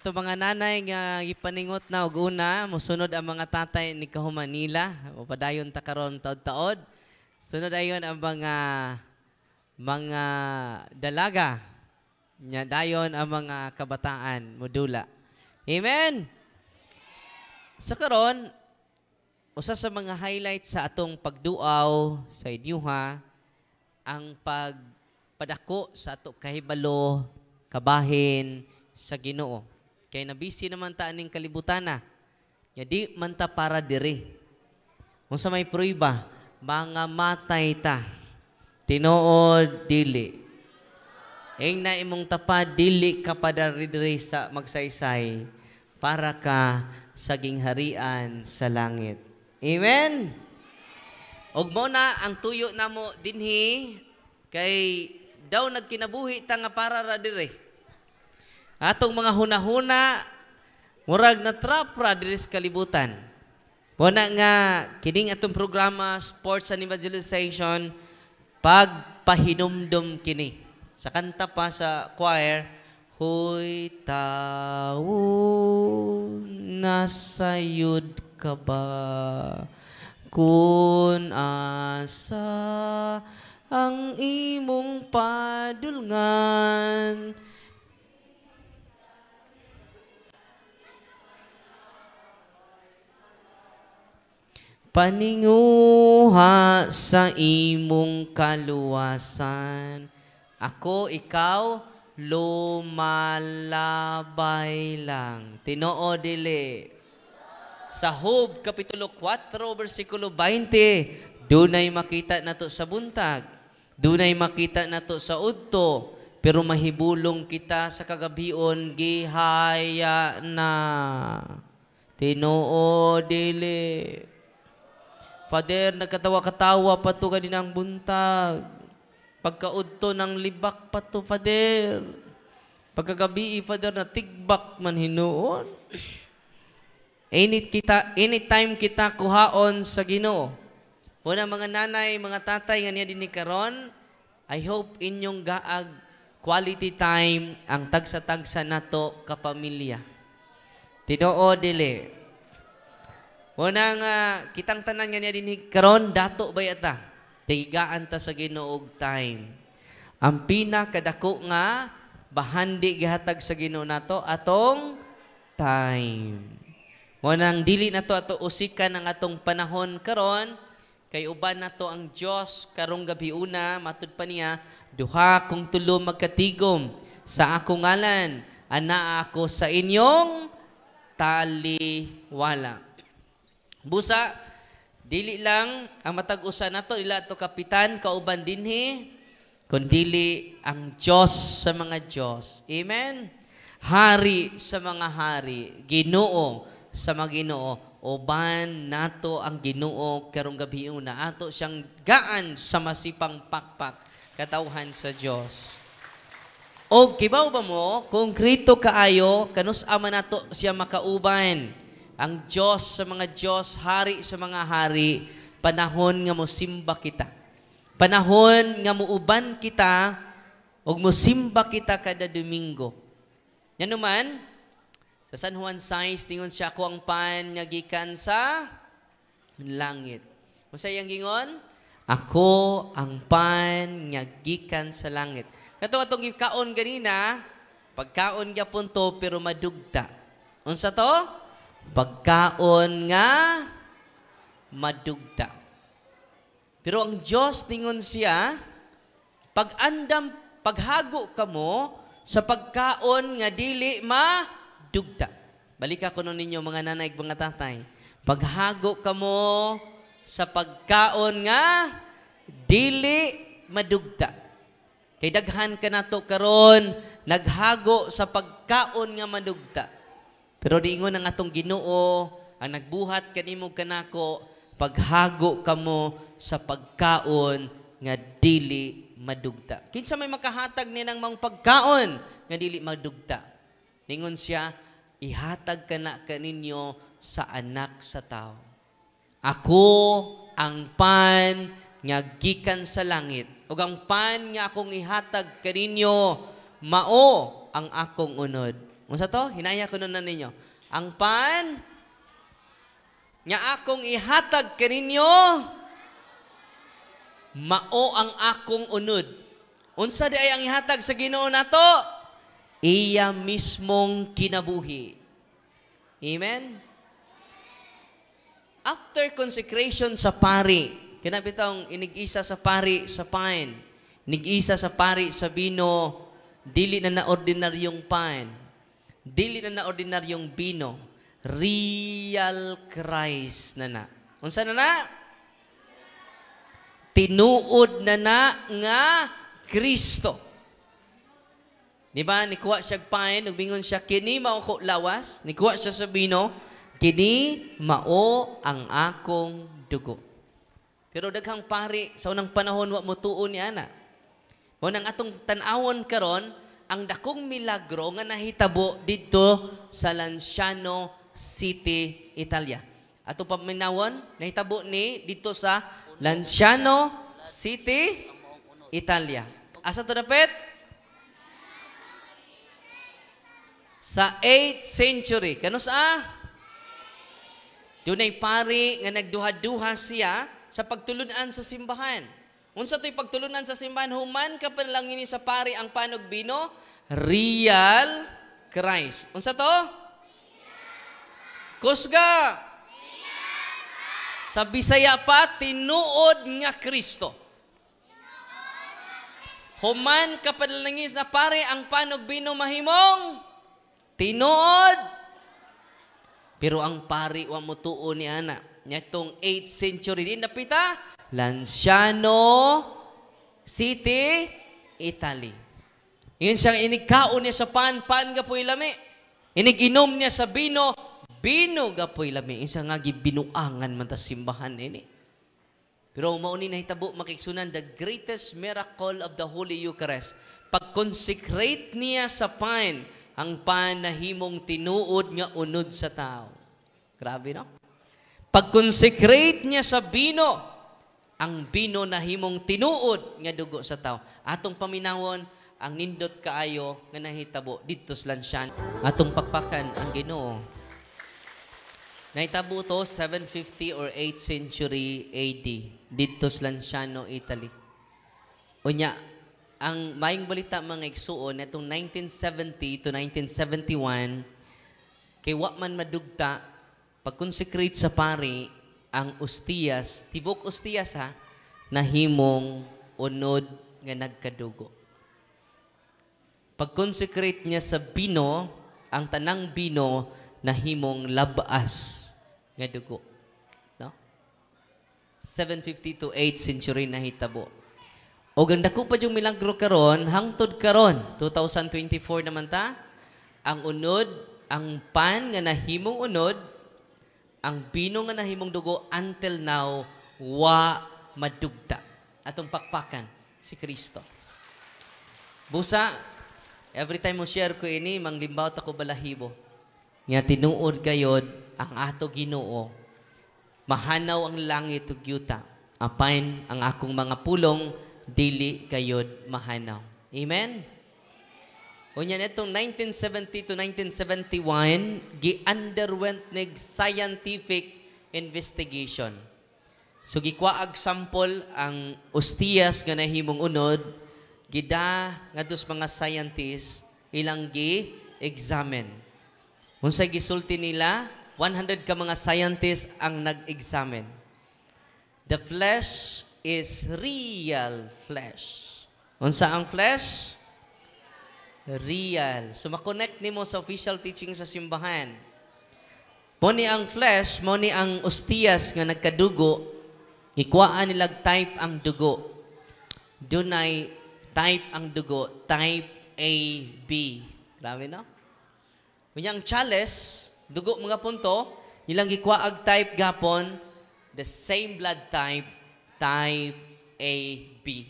ato mga nanay nga gipaningot na og una mosunod ang mga tatay ni Kahumanila o padayon ta karon taod-taod. Sunod ayon ang mga dalaga nya dayon ang mga kabataan modula. Amen. Sa karon usa sa mga highlights sa atong pagduaw sa inyuha ang pagpadako sa ato kahibalo kabahin sa Ginoo. Kay nabisi naman ta aning kalibutan na. Ya di man ta para diri. Unsa may prueba, mga matay ta. Tinuod dili. Ing na imong tapad dili ka padari sa magsaysay para ka sa gingharian sa langit. Amen. Og mo na ang tuyo namo dinhi kay daw nagkinabuhi ta nga para ra diri. Atong mga hunahuna murag na trap ra diri sa kalibutan. Muna nga kining atong programa Sports and Evangelization pagpahinumdum kini. Sa kanta pa sa choir, Hoy tao, nasayod ka ba? Kun asa ang imong padulngan, paninguha sa imong kaluwasan. Ako, ikaw, lumalabay lang. Tinoo dili. Sa Job, Kapitulo 4, versikulo 20, dunay makita nato sa buntag. Dunay makita nato sa udto. Pero mahibulong kita sa kagabion, gihaya na. Tinoo dili. Father, nagkatawa-katawa pa to ganinang buntag. Pagkaudto ng libak pa to, Father. Pagkagabi, Father, na tigbak man hinuon. Anytime kita kuhaon sa Ginoo. Muna mga nanay, mga tatay, nga niya din ni karon, I hope inyong gaag quality time ang tagsa-tagsa nato kapamilya. Tinoo dili. Muna nga, kitang tanan nga niya din karon dato ba yata? Tigaan ta sa Ginoo og time. Ang pinakadako nga, bahandi gihatag sa Ginoo nato, atong time. Munang dili nato ato usikan ang atong panahon karon, kay uban nato ang Dios karong gabi una, matud pa niya, duha kung tulo magkatigom sa akong ngalan, ana ako sa inyong taliwala. Busa, dili lang ang matag-usa nato ila to kapitan kauban dinhi, kundi ang Dios sa mga Dios. Amen. Hari sa mga hari, Ginoo sa mga Ginoo. Uban nato ang Ginoo karong gabi una, ato siyang gaan sa masipang pakpak katawhan sa Dios. Og kibaw ba mo, konkreto kaayo kanus ama nato siya makauban. Ang Diyos sa mga Diyos, hari sa mga hari, panahon nga mosimba kita. Panahon nga muuban kita, o mosimba kita kada Domingo. Yan naman, sa San Juan 6, tingon siya ako ang pan nga gikan sa langit. Kung yung gingon, ako ang pan nga gikan sa langit. Kato atong gikaon ganina, pagkaon gyapon to pero madugta. Unsa to? Pagkaon nga madugta. Pero ang Diyos ningon siya, paghago ka mo sa pagkaon nga dili madugta. Balik ako nun ninyo mga nanay, mga tatay. Paghago ka mo sa pagkaon nga dili madugta. Kay daghan ka nato karon naghago sa pagkaon nga madugta. Pero diingon ang atong Ginoo, ang nagbuhat kanimo kanako, paghago kamo sa pagkaon nga dili madugta. Kinsa may makahatag ni ng mga pagkaon nga dili madugta. Ningon siya, ihatag kana kaninyo sa anak sa tao. Ako ang pan nga gikan sa langit. Ug ang pan nga akong ihatag kaninyo, mao ang akong unod. Unsa to? Hinaya ko na ninyo. Ang pan nga akong ihatag kaninyo mao ang akong unod. Unsa di ay ang ihatag sa Ginoo nato? Iya mismong kinabuhi. Amen? After consecration sa pari, kinabitang inig-isa sa pari sa pain, inig-isa sa pari sa bino, dili na ordinaryong pain, dili na ordinaryong bino, real Christ na. Unsa na? Tinuod na nga Kristo. Di ba? Nikuha siya pain, nagbingon siya, kini mao ko lawas, nikuha siya sa bino, kini mao ang akong dugo. Pero daghang pari sa unang panahon wa mo tuon ni ana. Mo nang atong tan-awon karon ang dakong milagro nga nahitabo didto sa Lanciano City, Italia. Ato paminawon nahitabo ni dito sa Lanciano City, Italia. Asa to dapit? Sa 8th century. Kano sa? Dunay pari nga nagduha-duha siya sa pagtulunan sa simbahan. Unsa to'y pagtulunan sa simbahan? Human ka pa lang ini sa pari ang panog bino, real Christ. Unsa to? Kusga. Sa Bisaya pa, tinuod nga Kristo. Human ka pa lang ini sa pari ang panog bino mahimong tinuod. Pero ang pari wa mo tuo ni ana. Nyatong 8th century din napita Lanciano City, Italy. Yun siyang inigkaon niya sa pan gapoy lami. Iniginom niya sa bino gapoy lami. Isa nga gibinuangan man ta simbahan ini. Pero mauni na hitabo makiksunan the greatest miracle of the Holy Eucharist. Pag-consecrate niya sa pan, ang pan na himong tinuod nga unod sa tao. Grabe, no? Pag-consecrate niya sa bino, ang bino na himong tinuod nga dugo sa tao. Atong paminawon, ang nindot kaayo nga nahitabo dito sa Lanciano. Atong pakpakan ang Ginoo. Nahitabo to 750 or 8th century AD dito sa Lanciano, Italy. Unya, ang mayong balita mga igsuon netong 1970 to 1971 kay wa man madugta pag-consecrate sa pari ang ostiyas, tibok ostiyas ha, na himong unod nga nagkadugo. Pag-consecrate niya sa bino, ang tanang bino na himong labas nga dugo. No? 750 to 8th century na hitabo. O ganda ko pa yung milagro karon, hangtod karon, 2024 naman ta, ang unod, ang pan nga nahimong unod, ang bino nga nahimong dugo, until now, wa madugta. Atong pakpakan, si Kristo. Busa, every time mo share ko ini, manglimbaw ako balahibo. Nga tinuod gayod, ang ato Ginoo, mahanaw ang langit ug yuta, apain ang akong mga pulong, dili gayod mahanaw. Amen? Unya netong 1970 to 1971, gi-underwent neg scientific investigation. So gikwaag sample ang ostiyas nga nahimong unod, gida ngadtos mga scientists ilang gi-examine. Unsay gisulti nila? 100 ka mga scientists ang nag-examine. The flesh is real flesh. Unsa ang flesh? Real. So makonect nimo sa official teaching sa simbahan. Mo ni ang flesh, mo ni ang ostiyas nga nagkadugo, ikuhaan nilag type ang dugo. Dunay type ang dugo, type A, B. Grabe no? Kunyang chalice, dugo mga punto, ilang gikuaag type gapon, the same blood type, type A, B.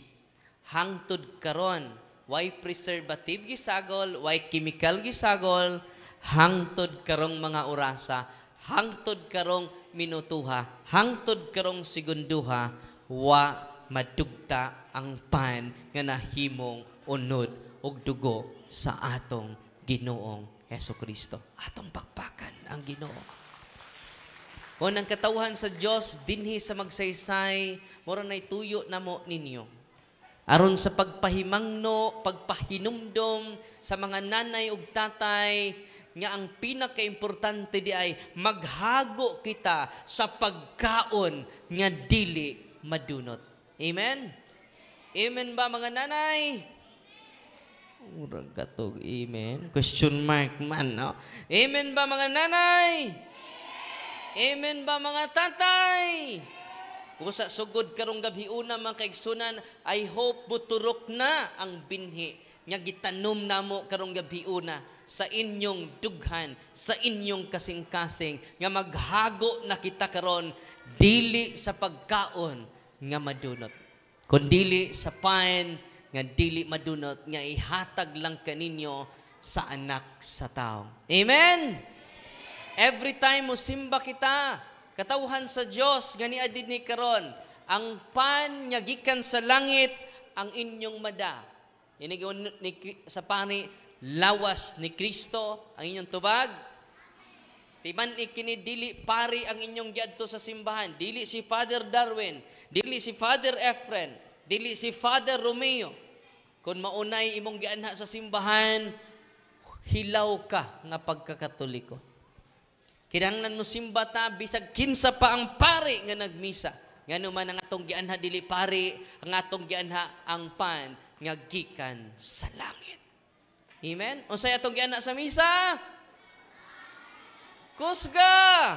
Hangtod karon, why preservative gisagol, why chemical gisagol, hangtod karong mga orasa, hangtod karong minutuha, hangtod karong segunduha, wa madugta ang pan nga nahimong unod ug dugo sa atong Ginoong Heso Kristo. Atong pakpakan ang Ginoo. O nang katawhan sa Dios dinhi sa magsaysay, mura nay tuyo namo ninyo. Aron sa pagpahimangno, pagpahinumdom sa mga nanay ug tatay nga ang pinakaimportante di ay maghago kita sa pagkaon nga dili madunot. Amen? Amen ba mga nanay? Murag katog amen. Question mark man, no? Amen ba mga nanay? Amen ba mga tatay? Kung sa sugod karong gabi una mga kaigsunan, I hope buturok na ang binhi nga gitanom namo karong gabi una sa inyong dughan, sa inyong kasing-kasing nga maghago na kita karon dili sa pagkaon nga madunot, kundi sa pain nga dili madunot nga ihatag lang kaninyo sa anak sa tao. Amen? Every time mo simba kita, katawhan sa Dios nga niadin ni karon, ang pan nga gikan sa langit ang inyong mada. Inigon ni sa pani lawas ni Kristo ang inyong tubag. Timan ikini dili pari ang inyong giadto sa simbahan, dili si Father Darwin, dili si Father Efren, dili si Father Romeo. Kung maunay imong gianha sa simbahan, hilaw ka nga pagkakatoliko. Kinahanglan mo simba ta bisag kinsa pa ang pari nga nagmisa. Ngano man ang atong gianha dili pari, ang atong gianha ang pan nga gikan sa langit. Amen. Unsay atong gianha sa misa? Kusga.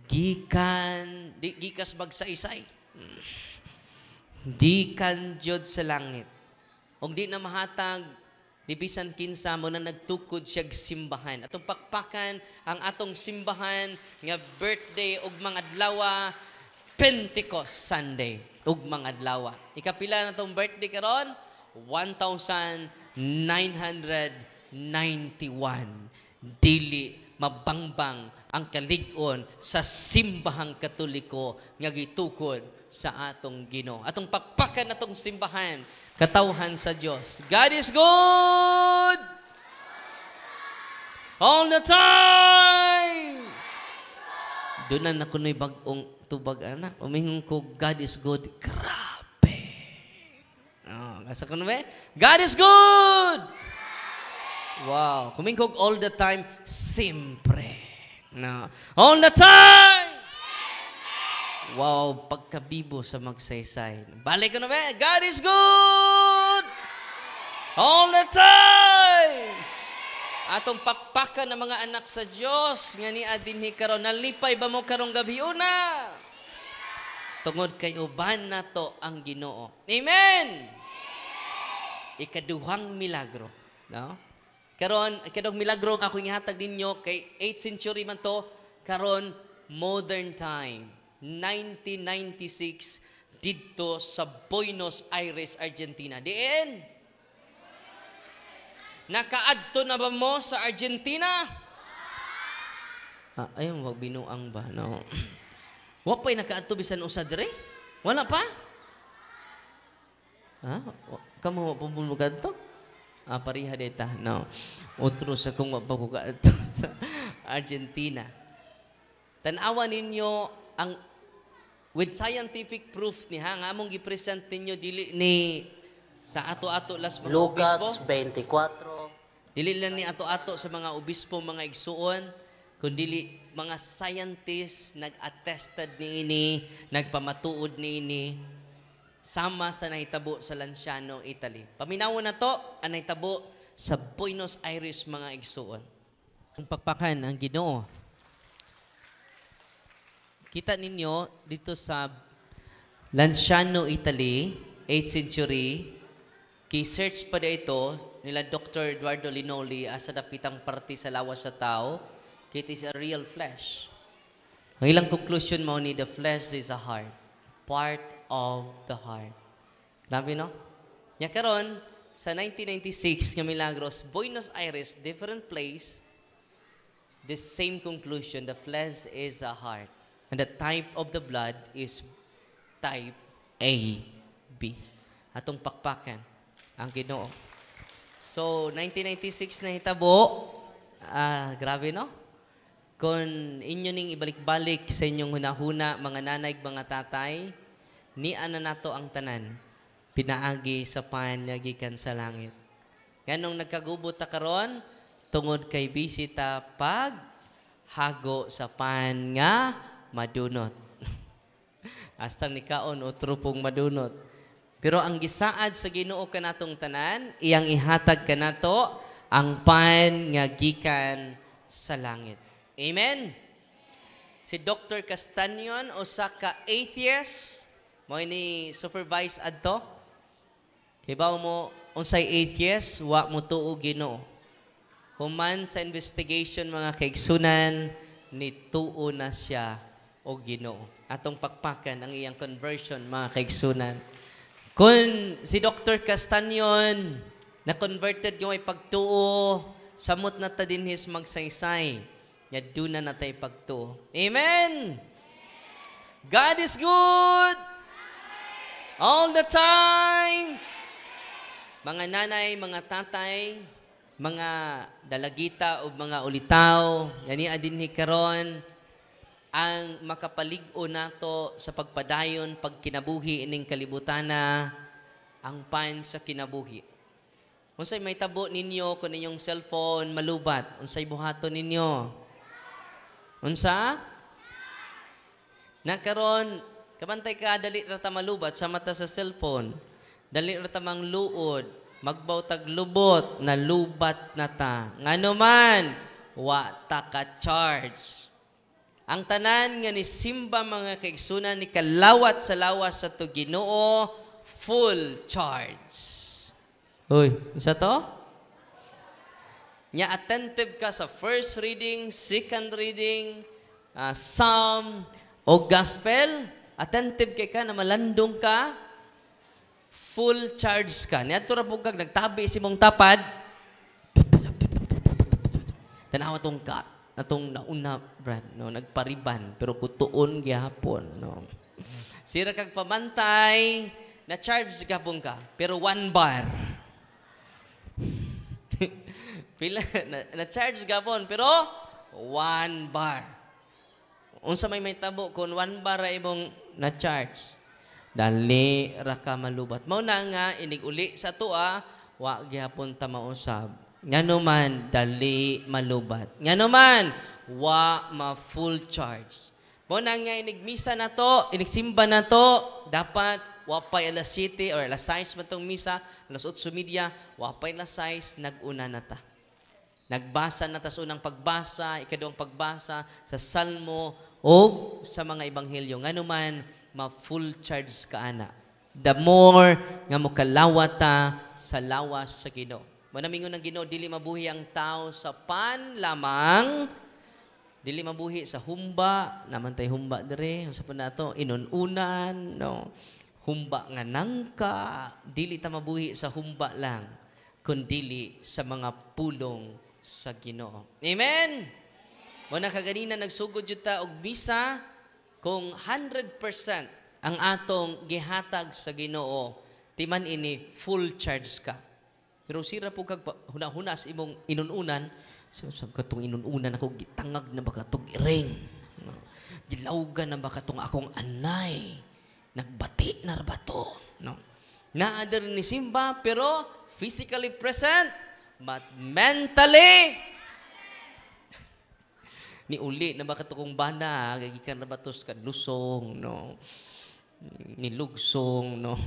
Gikas magsaysay. Gikan jud sa langit. Og di na mahatag, di bisan kinsa mo na nagtukod siya simbahan. Atong pakpakan ang atong simbahan nga birthday og mga adlaw, Pentecost Sunday og mga adlaw. Ikapila na tong birthday karon? 1991. Dili mabangbang ang kalig-on sa simbahang Katoliko nga gitukod sa atong Ginoo. Atong pakpakan atong simbahan, katawhan sa Dios. God is good all the time. Doon na kuno'y bagong tubag anak. Umingon ko, God is good. Grabe. Kasa ko na ba? God is good. Wow. Kumingkog all the time, sempre. No. All the time. Wow, pagkabibo sa magsaysay. Balik ko na ba? God is good. All the time. Atong pakpakan ng mga anak sa Diyos, nga ni adinhi karon, nalipay ba mo karong gabi una? Tungod kay uban na to ang Ginoo. Amen! Ikaduhang milagro. No? Karon, ikadong milagro ako ihatag ninyo, kay 8th century man to, karon, modern time. 1996, dito sa Buenos Aires, Argentina. Diin? Nakaadto na ba mo sa Argentina? Ayun, wag binuang ba? No. Wa pa'y nakaadto bisan usa dire? Wala pa? Kamu pumulugad to? Pariha deta. No. Otro sa kung mapagugad sa Argentina. Tanawa ninyo ang with scientific proof ni nga among gi-present ninyo dili ni sa ato-ato las mga Lucas obispo. 24. Dili lang ni ato-ato sa mga obispo, mga igsuon, kundi mga scientists nag-attested niini, nagpamatuod niini, sama sa nahitabo sa Lanciano, Italy. Paminaw na to, ang nahitabo sa Buenos Aires, mga igsuon. Ang pakpakan ang Ginoo. Kita ninyo dito sa Lanciano, Italy, 8th century, key-search pa ito nila Dr. Eduardo Linoli asa dapitang parte sa lawas sa tao, it is a real flesh. Ang ilang conclusion mo ni the flesh is a heart, part of the heart. Grabe no? Nya karon sa 1996 nga Milagros, Buenos Aires, different place, the same conclusion, the flesh is a heart. And the type of the blood is type AB. Atong pakpakan ang Ginoo. So, 1996 na hitabo. Grabe, no? Kung inyo ning ibalik-balik sa inyong hunahuna, mga nanay, mga tatay, ni ana nato ang tanan, pinaagi sa pan nga gikan sa langit. Ganong nagkagubot ta karon tungod kay bisita pag hago sa pan nga madunot. Hasta ni kaon o trupong madunot. Pero ang gisaad sa Ginoo kanatong tanan, iyang ihatag kanato ang pan nga gikan sa langit. Amen. Si Dr. Castanyon o sa ka-atheist, mo ini supervise adto. Kay ba mo unsay atheist, wa mo tuo Ginoo. Human sa investigation mga kaigsunan, ni tuo na siya o Ginoo. Atong pakpakan ang iyang conversion mga kaigsunan. Kung si Dr. Castanyon na converted yung ay pagtuo, samot na ta dinhis magsaysay. Yaduna na tayo pagtuo. Amen! God is good! All the time! Mga nanay, mga tatay, mga dalagita o mga ulitaw, yani adinhi karon ang makapalig-o nato sa pagpadayon, pagkinabuhi ining kalibutana, ang pan sa kinabuhi. Unsay may tabo ninyo kung inyong cellphone malubat? Unsay buhaton ninyo? Unsa? Nakaron, kabantay ka, dali rata malubat sa mata sa cellphone. Dali rata mang luod, magbautag lubot, na lubat na ta. Ngano man, wa ta ka charge. Ang tanan nga ni simba mga kaigsunan ni kalawat sa lawas sa to Ginoo, full charge. Uy, isa to? Nya attentive ka sa first reading, second reading, psalm, o gospel, attentive kay ka na malandong ka, full charge ka. Nya ito po kag nagtabi si mong tapad, tanawa tong ka, atong nauna, Brad, no, nagpariban, pero kutuon gyapon, no. Sira kag pamantay, na charge gapon ka, pero 1 bar. Pila na-charge gapon pero 1 bar. Unsa may tabo kung 1 bar ra imong na-charge. Dali ra ka malubat. Mao na nga inig-uli sa tuwa, wa gyapon ta mausab. Ngano man dali malubat. Ngano man wa ma-full charge. Mao na nga inigmisa na to, inigsimba na to, dapat wapay alas 7 or alas 6 man tong misa, alas 8:30, wapay alas 6 nag-una na ta. Nagbasa na ta sa unang pagbasa, ikaduhang pagbasa sa Salmo o sa mga ebanghelyo. Ngano man ma-full charge ka ana. The more nga mo kalawata sa lawas sa Ginoo. Manamingon ng Ginoo dili mabuhi ang tao sa pan lamang, dili mabuhi sa humba, naman tay humba dire, sa nato inununan, no. Humba nga nangka, dili ta mabuhi sa humba lang, kundi sa mga pulong sa Ginoo. Amen. Muna kaganina nagsugod jud ta og misa kung 100% ang atong gihatag sa Ginoo, timan ini full charge ka. Pero sira po kag hunas imong inununan, sab katong inununan ako gitangag na ba katong iring. No. Gilawgan na ba katong akong anay. Nagbati na ba to? No. Naader ni simba pero physically present but mentally ni uli na ba katukong bana gagikan na ba tos kadlusong, no, nilugsong, no.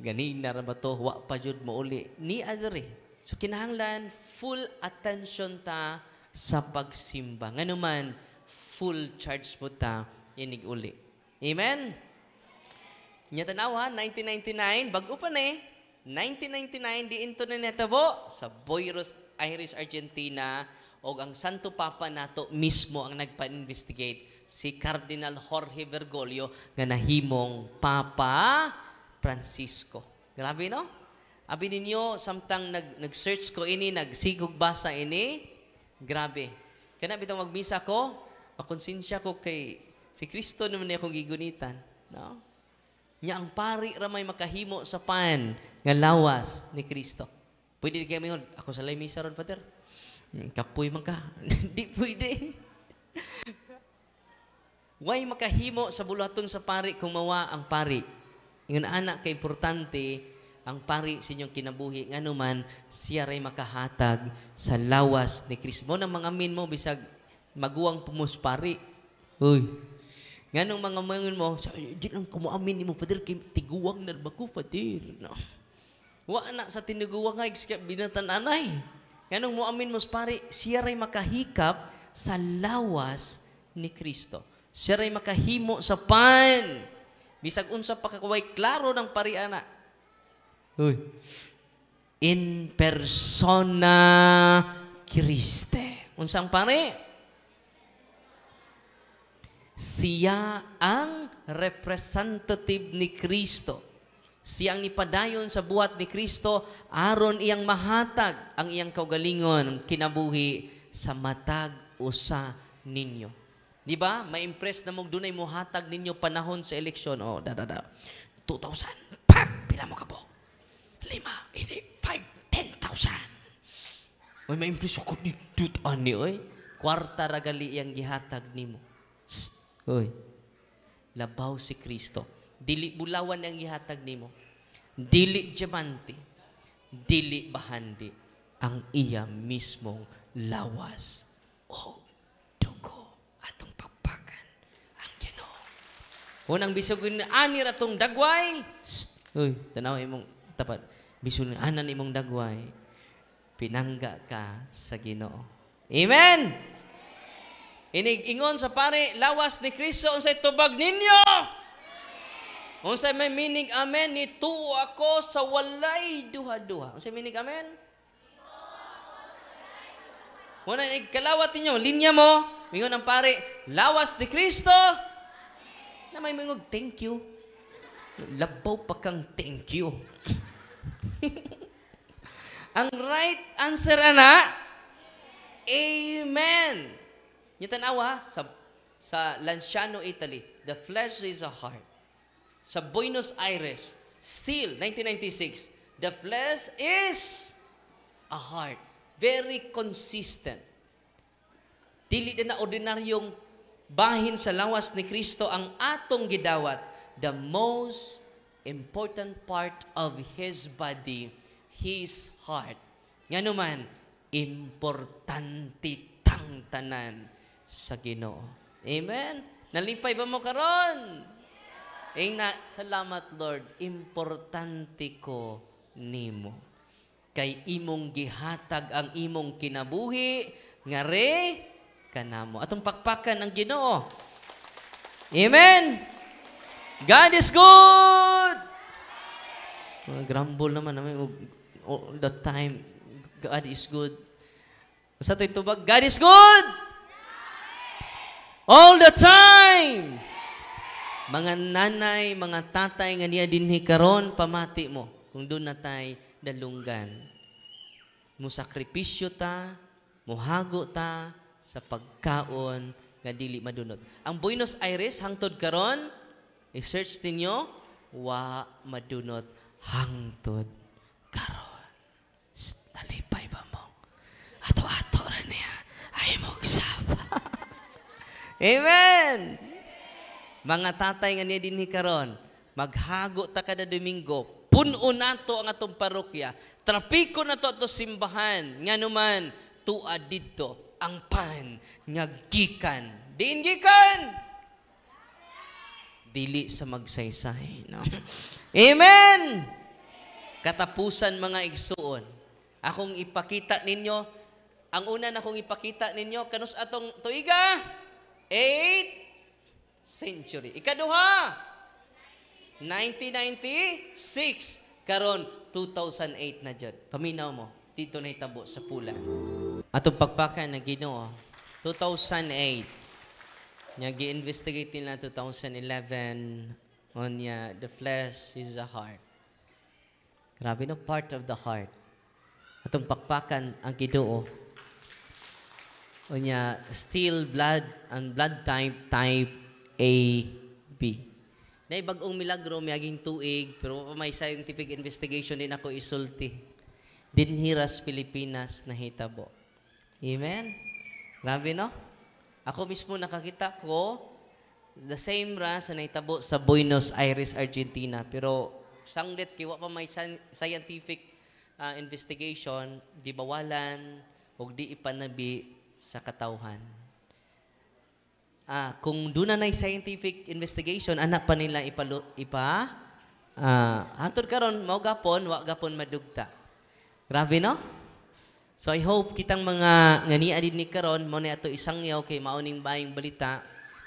Ganina ra ba to wa pa jud mo uli ni adere. So kinahanglan full attention ta sa pagsimba. Ngano man full charge po ta inig uli. Amen. Nya tanawa 1999 bag-o pa ni 1999 di into na netabo sa Buenos Aires, Argentina, o ang Santo Papa nato mismo ang nagpa-investigate, si Cardinal Jorge Bergoglio nga nahimong Papa Francisco. Grabe, no? Abi ninyo, samtang nag-search ko ini, nagsigog basa ini, grabe. Kana bitang magmisa ko, makonsensya ko kay si Kristo naman akong gigunitan. No? Nya ang pari ra may makahimo sa pan nga lawas ni Kristo. Pwede di kayo mingon, ako sa lay misa ron, Father. Kapoy man ka. Di pwede. Way makahimo sa buluhaton sa pari kung mawa ang pari. Ingon anak kay importante ang pari sa inyong kinabuhi nga naman siya ray makahatag sa lawas ni Kristo. Mo nang mga amin mo bisag maguwang pumuspari. Uy. Nganong mga mangon mo, di lang kumuamin mo, Father, kay tiguwang na ba ko, Father? No. Wa na sa tiniguwang nga, binatan anay. Nganong mo amin mo, pare, siya ray makahikap sa lawas ni Kristo. Siya ray makahimo sa pan. Bisag unsa pa kakaway klaro ng pariana. Uy. In persona Christe. Unsang pare? Siya ang representative ni Kristo. Siya ang nipadayon sa buhat ni Kristo aron iyang mahatag ang iyang kaugalingon kinabuhi sa matag usa ninyo. Di ba? Ma-impress na mong dunay mo hatag ninyo panahon sa eleksyon. Oh, 2,000. Pag! Pila mo ka po? 5, 5, 10,000. Oy, ma-impress ako ni Ani, oy. Kwarta ragali iyang gihatag nimo. Oy, labaw si Kristo. Dili bulawan ang ihatag nimo. Dili diamante. Dili bahandi. Ang iya mismong lawas o dugo atong pagpakan ang Ginoo. Unang bisugin ani ratong dagway. Uy, tanaw imong tapat. Bisugin anan imong dagway. Pinangga ka sa Ginoo. Amen. Inig-ingon sa pare, lawas ni Kristo, unsay tubag ninyo? Unsay may meaning amen, ni tuo ako sa walay duha-duha. Unsay meaning amen? Muna kalawat ninyo, linya mo, mingon ang pare, lawas ni Kristo, na may mingog, thank you. Labaw pa kang thank you. Ang right answer, ana, amen. Tanawa sa Lanciano, Italy, the flesh is a heart. Sa Buenos Aires, still, 1996, the flesh is a heart. Very consistent. Dili na ordinaryong bahin sa lawas ni Kristo ang atong gidawat. The most important part of His body, His heart. Nga naman, importante tang tanan sa Ginoo. Amen? Nalipay ba mo karon? Salamat Lord, importante ko nimo. Kay imong gihatag ang imong kinabuhi, ngare kanamo. Atong pakpakan ang Ginoo. Amen? God is good! Grumble naman all the time. God is good. Sa ito'y tubag, God is good! All the time! Mga nanay, mga tatay nga niya dinhi karon, pamati mo kung doon na tay dalunggan. Musakripisyo ta, muhago ta sa pagkaon nga dili madunot. Ang Buenos Aires hangtod karon, i-search ninyo, wa madunot hangtod karon. Nalipay ba mo? Ato-ato ra niya. Ay mo saba. Amen! Mga tatay nga niya dinhi karon, maghago ta kada Domingo, puno nato ang atong parokya, trapiko nato ato simbahan, nga naman, tuad dito, ang pan, nga gikan. Diin gikan! Dili sa magsaysay. No? Amen! Katapusan mga igsuon, akong ipakita ninyo, ang una na akong ipakita ninyo, kanus atong tuiga, 8th century. Ikaduha, 1996. Karon, 2008 na dyan. Paminaw mo, dito na itabo sa pula. Atong pagpakan na Ginoo, 2008. Nya gi-investigate nila 2011 on the flesh is a heart. Grabe no, part of the heart. Atong pakpakan ang Ginoo. Onya, still blood and blood type A, B. Na bagong milagro, may aging tuig, pero may scientific investigation din ako isulti. Dinhiras Pilipinas na hitabo. Amen? Grabe, no? Ako mismo nakakita ko, the same ra sa nahitabo sa Buenos Aires, Argentina. Pero sanglit, kiwa pa may scientific investigation, di bawalan o di ipanabi sa katawhan. Kung doon na scientific investigation, anak pa nila hantod karon mao gapon, wa gapon madugta. Grabe, no? So I hope kitang mga ngania din ni karon mo na ato isang yaw kay mauning baying balita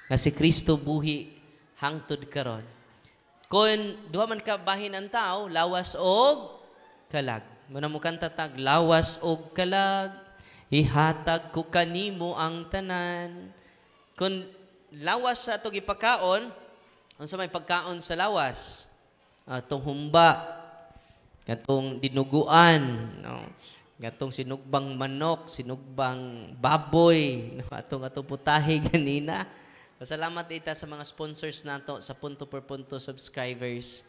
nga si Kristo buhi hangtod karon. Kung duha man ka bahin ang tao, lawas og kalag. Muna mo kanta tag lawas og kalag, ihatag ko kanimo ang tanan. Kung lawas sa atong ipakaon, unsa may pagkaon sa lawas? Atong humba, katong dinuguan, no? Gatong sinugbang manok, sinugbang baboy, no? atong putahe ganina. Salamat ita sa mga sponsors nato sa Punto per Punto subscribers.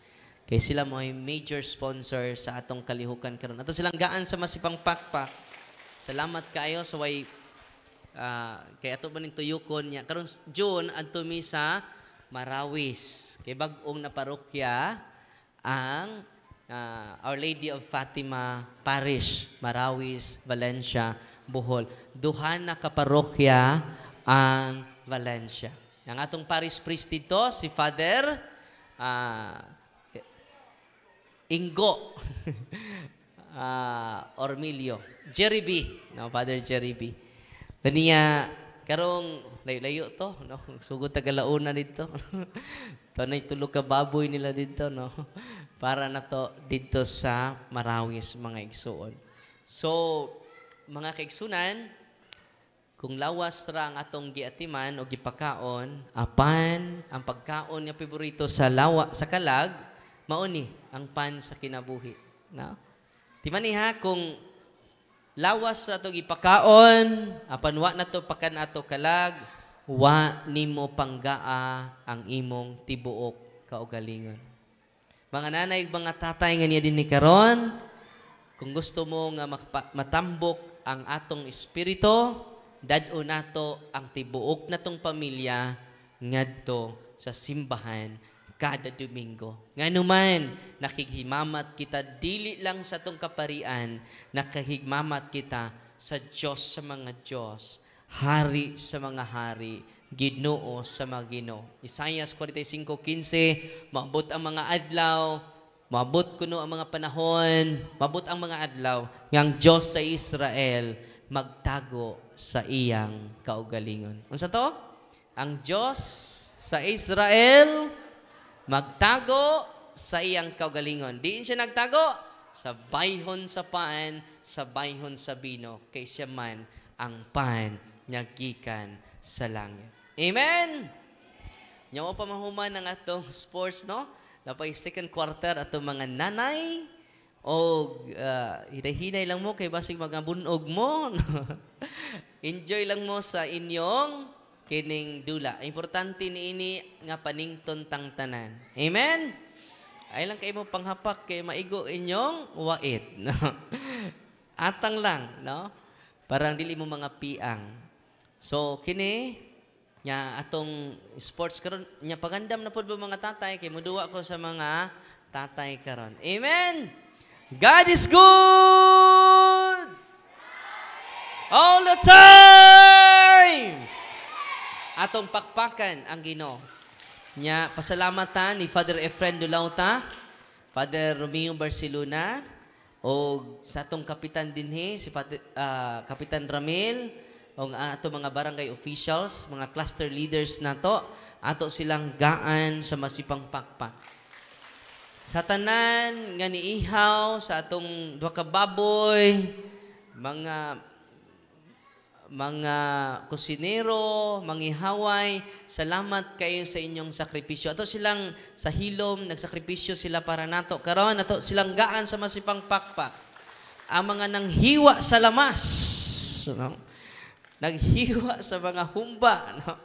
Kay sila mo ay major sponsor sa atong kalihukan karon. Ato silang gaan sa Masipang Pakpak. Salamat kaayo sa way kay ato maning tuyukon niya. Karon June adto mi sa Marawis. Kay bag-ong na parokya ang Our Lady of Fatima Parish, Marawis, Valencia, Bohol. Duha na ka parokya ang Valencia. Ang atong parish priest dito, si Father Ingo Ormilio. Jerry B. No, Father Jerry B. Kaniya, karong layo to, no? Sugod tagalauna dito. Tanay tulog ka baboy nila dito, no? Para na to dito sa Marawis, mga igsuon. So, mga kaigsunan, kung lawas ra ang atong giatiman o gipakaon, apan ang pagkaon nga paborito sa kalag, mauni ang pan sa kinabuhi. No? Di man ha, kung lawas ra to gipakaon, apan wa na to pakan ato kalag, wa nimo panggaa ang imong tibuok kaugalingon. Mga nanay, mga tatay nga niya din ni karon, kung gusto mo nga matambok ang atong espiritu, dad-o nato ang tibuok natong pamilya ngadto sa simbahan kada Domingo. Nganuman, nakighimamat kita dili lang sa tong kaparian, nakahigmamat kita sa Diyos sa mga Diyos, Hari sa mga hari, Ginoo sa mga Ginoo. Isaiah 45:15, maabot ang mga adlaw, maabot kuno ang mga panahon, maabot ang mga adlaw, ngang Diyos sa Israel magtago sa iyang kaugalingon. Unsa to? Ang Diyos sa Israel magtago sa iyang kaugalingon. Diin siya nagtago sa bayhon sa paan, sa bayhon sa bino, kay siya man ang pan naggikan sa langit. Amen! Nyawa pa mahuman ng atong sports, no? Napay second quarter atong mga nanay o hinay-hinay lang mo kay basig mga bunog mo. Enjoy lang mo sa inyong kining dula. Importante niini nga panington tang tanan. Amen? Ay lang kayo mo panghapak kay maigo inyong wait. No? Atang lang, no? Parang dili mo mga piang. So, kini, nya atong sports karon nya pagandam na pud mga tatay kay muduwa ko sa mga tatay karon. Amen. God is good all the time. Atong pakpakan ang Ginoo. Nya pasalamatan ni Father Efren Dulauta, Father Romeo Barcelona, o sa atong kapitan dinhi si Kapitan Ramil, o ato mga barangay officials, mga cluster leaders nato, ato silang gaan sa Masipang Pakpak. Sa tanan nga niihaw sa atong duha ka baboy, mga kusinero, manghihaway, salamat kayo sa inyong sakripisyo. Ato silang sa hilom, nagsakripisyo sila para nato. Karon ato silang gaan sa Masipang Pakpak. Ang mga nanghiwa sa lamas, no? Naghiwa sa mga humba, no?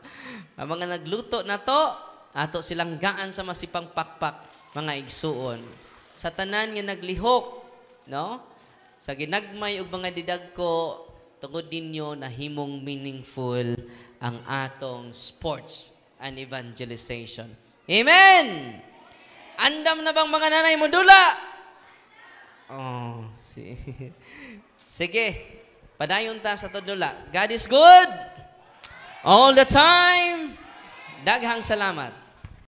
Ang mga nagluto na to, ato silang gaan sa masipang pakpak, mga igsuon. Sa tanan nga naglihok, no? Sa ginagmay ug mga didagko, tungod ninyo na himong meaningful ang atong sports and evangelization. Amen! Andam na bang mga nanay mo dula? Oh, sige. Padayon ta sa todula. God is good all the time. Daghang salamat.